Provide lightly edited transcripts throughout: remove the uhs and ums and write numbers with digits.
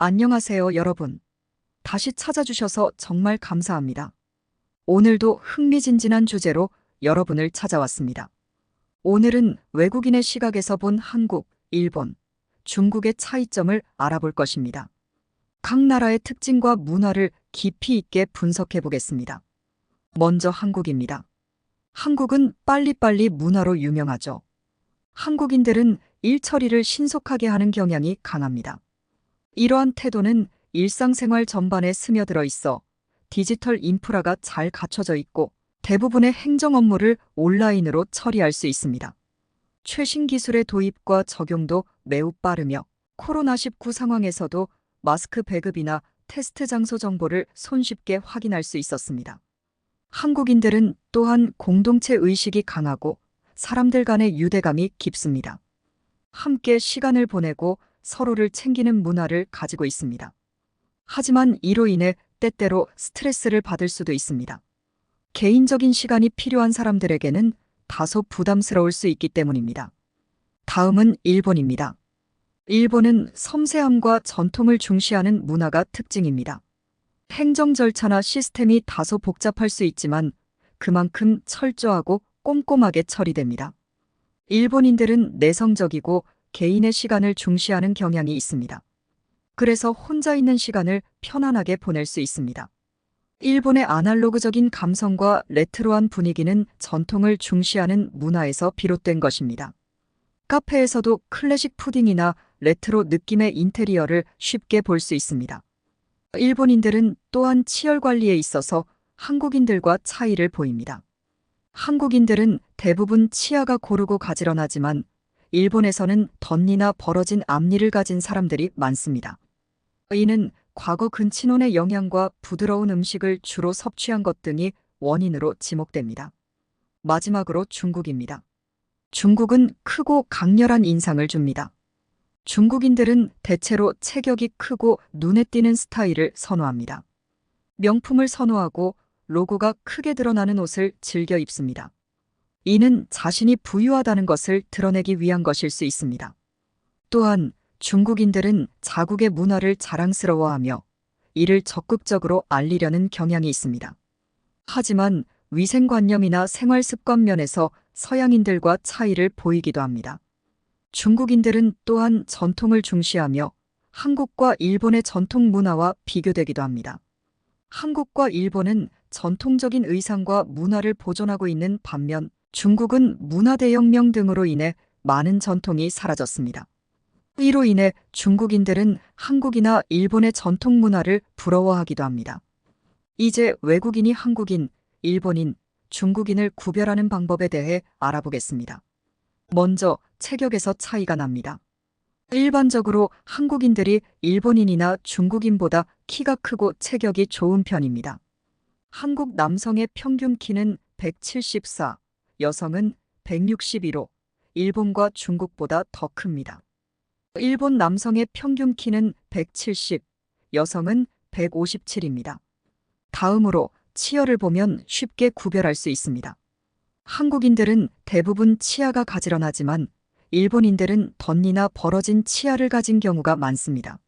안녕하세요, 여러분. 다시 찾아주셔서 정말 감사합니다. 오늘도 흥미진진한 주제로 여러분을 찾아왔습니다. 오늘은 외국인의 시각에서 본 한국, 일본, 중국의 차이점을 알아볼 것입니다. 각 나라의 특징과 문화를 깊이 있게 분석해 보겠습니다. 먼저 한국입니다. 한국은 빨리빨리 문화로 유명하죠. 한국인들은 일 처리를 신속하게 하는 경향이 강합니다. 이러한 태도는 일상생활 전반에 스며들어 있어 디지털 인프라가 잘 갖춰져 있고 대부분의 행정 업무를 온라인으로 처리할 수 있습니다. 최신 기술의 도입과 적용도 매우 빠르며 코로나19 상황에서도 마스크 배급이나 테스트 장소 정보를 손쉽게 확인할 수 있었습니다. 한국인들은 또한 공동체 의식이 강하고 사람들 간의 유대감이 깊습니다. 함께 시간을 보내고 서로를 챙기는 문화를 가지고 있습니다. 하지만 이로 인해 때때로 스트레스를 받을 수도 있습니다. 개인적인 시간이 필요한 사람들에게는 다소 부담스러울 수 있기 때문입니다. 다음은 일본입니다. 일본은 섬세함과 전통을 중시하는 문화가 특징입니다. 행정 절차나 시스템이 다소 복잡할 수 있지만 그만큼 철저하고 꼼꼼하게 처리됩니다. 일본인들은 내성적이고 개인의 시간을 중시하는 경향이 있습니다. 그래서 혼자 있는 시간을 편안하게 보낼 수 있습니다. 일본의 아날로그적인 감성과 레트로한 분위기는 전통을 중시하는 문화에서 비롯된 것입니다. 카페에서도 클래식 푸딩이나 레트로 느낌의 인테리어를 쉽게 볼 수 있습니다. 일본인들은 또한 치열 관리에 있어서 한국인들과 차이를 보입니다. 한국인들은 대부분 치아가 고르고 가지런하지만 일본에서는 덧니나 벌어진 앞니를 가진 사람들이 많습니다. 이는 과거 근친혼의 영향과 부드러운 음식을 주로 섭취한 것 등이 원인으로 지목됩니다. 마지막으로 중국입니다. 중국은 크고 강렬한 인상을 줍니다. 중국인들은 대체로 체격이 크고 눈에 띄는 스타일을 선호합니다. 명품을 선호하고 로고가 크게 드러나는 옷을 즐겨 입습니다. 이는 자신이 부유하다는 것을 드러내기 위한 것일 수 있습니다. 또한 중국인들은 자국의 문화를 자랑스러워하며 이를 적극적으로 알리려는 경향이 있습니다. 하지만 위생관념이나 생활습관 면에서 서양인들과 차이를 보이기도 합니다. 중국인들은 또한 전통을 중시하며 한국과 일본의 전통 문화와 비교되기도 합니다. 한국과 일본은 전통적인 의상과 문화를 보존하고 있는 반면 중국은 문화대혁명 등으로 인해 많은 전통이 사라졌습니다. 이로 인해 중국인들은 한국이나 일본의 전통 문화를 부러워하기도 합니다. 이제 외국인이 한국인, 일본인, 중국인을 구별하는 방법에 대해 알아보겠습니다. 먼저 체격에서 차이가 납니다. 일반적으로 한국인들이 일본인이나 중국인보다 키가 크고 체격이 좋은 편입니다. 한국 남성의 평균 키는 174, 여성은 161호, 일본과 중국보다 더 큽니다. 일본 남성의 평균 키는 170, 여성은 157입니다. 다음으로 치열을 보면 쉽게 구별할 수 있습니다. 한국인들은 대부분 치아가 가지런하지만 일본인들은 덧니나 벌어진 치아를 가진 경우가 많습니다.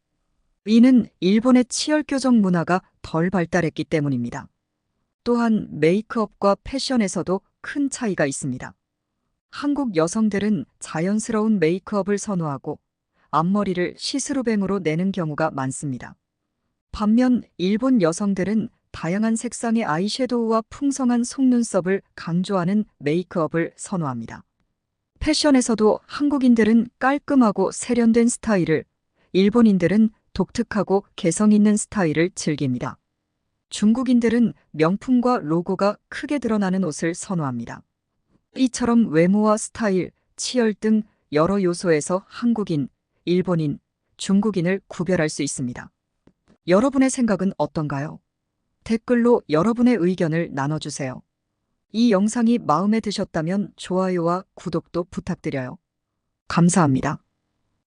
이는 일본의 치열 교정 문화가 덜 발달했기 때문입니다. 또한 메이크업과 패션에서도 큰 차이가 있습니다. 한국 여성들은 자연스러운 메이크업을 선호하고 앞머리를 시스루뱅으로 내는 경우가 많습니다. 반면 일본 여성들은 다양한 색상의 아이섀도우와 풍성한 속눈썹을 강조하는 메이크업을 선호합니다. 패션에서도 한국인들은 깔끔하고 세련된 스타일을, 일본인들은 독특하고 개성 있는 스타일을 즐깁니다. 중국인들은 명품과 로고가 크게 드러나는 옷을 선호합니다. 이처럼 외모와 스타일, 치열 등 여러 요소에서 한국인, 일본인, 중국인을 구별할 수 있습니다. 여러분의 생각은 어떤가요? 댓글로 여러분의 의견을 나눠주세요. 이 영상이 마음에 드셨다면 좋아요와 구독도 부탁드려요. 감사합니다.